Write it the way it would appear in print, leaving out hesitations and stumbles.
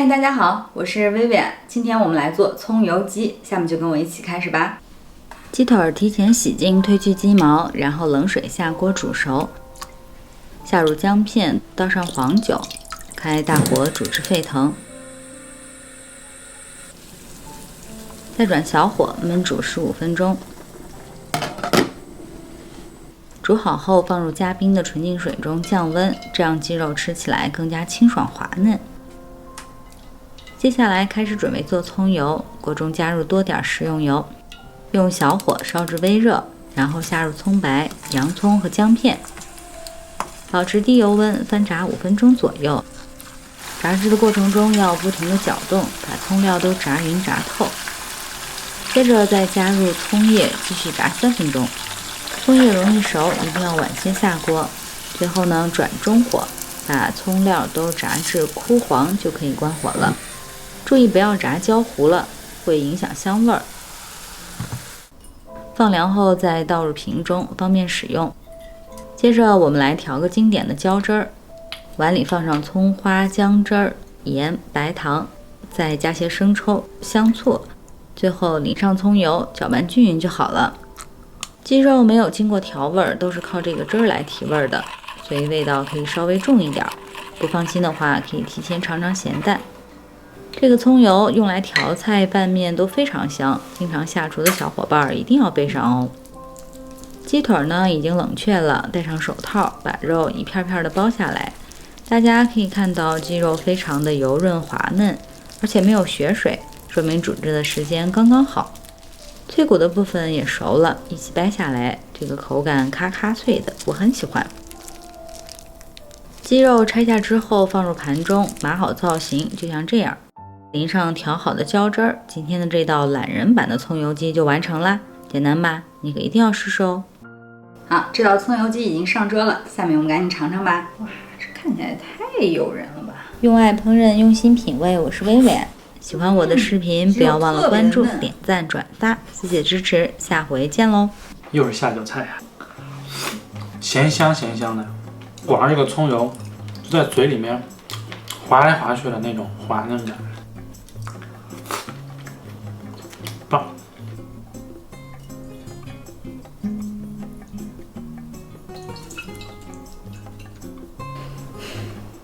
嗨，大家好，我是薇薇，今天我们来做葱油鸡，下面就跟我一起开始吧。鸡腿提前洗净，褪去鸡毛，然后冷水下锅煮熟。下入姜片，倒上黄酒，开大火煮至沸腾，再转小火焖煮15分钟。煮好后放入加冰的纯净水中降温，这样鸡肉吃起来更加清爽滑嫩。接下来开始准备做葱油，锅中加入多点食用油，用小火烧至微热，然后下入葱白、洋葱和姜片，保持低油温翻炸5分钟左右。炸制的过程中要不停地搅动，把葱料都炸匀炸透。接着再加入葱叶，继续炸3分钟。葱叶容易熟，一定要晚些下锅。最后呢，转中火，把葱料都炸至枯黄就可以关火了。注意不要炸焦糊了，会影响香味儿。放凉后再倒入瓶中，方便使用。接着我们来调个经典的浇汁儿，碗里放上葱花、姜汁儿、盐、白糖，再加些生抽、香醋，最后淋上葱油，搅拌均匀就好了。鸡肉没有经过调味，都是靠这个汁儿来提味的，所以味道可以稍微重一点。不放心的话，可以提前尝尝咸淡。这个葱油用来调菜拌面都非常香，经常下厨的小伙伴一定要备上哦。鸡腿呢已经冷却了，戴上手套，把肉一片片的剥下来。大家可以看到鸡肉非常的油润滑嫩，而且没有血水，说明煮制的时间刚刚好。脆骨的部分也熟了，一起掰下来，这个口感咔咔脆的，我很喜欢。鸡肉拆下之后放入盘中，码好造型，就像这样。淋上调好的浇汁儿，今天的这道懒人版的葱油鸡就完成啦，简单吧？你可一定要试试哦。好，这道葱油鸡已经上桌了，下面我们赶紧尝尝吧。哇，这看起来太诱人了吧！用爱烹饪，用心品味，我是薇薇。喜欢我的视频，不要忘了关注、点赞、转发，谢谢支持，下回见喽！又是下酒菜啊，咸香咸香的，光这个葱油就在嘴里面滑来滑去的那种滑嫩感。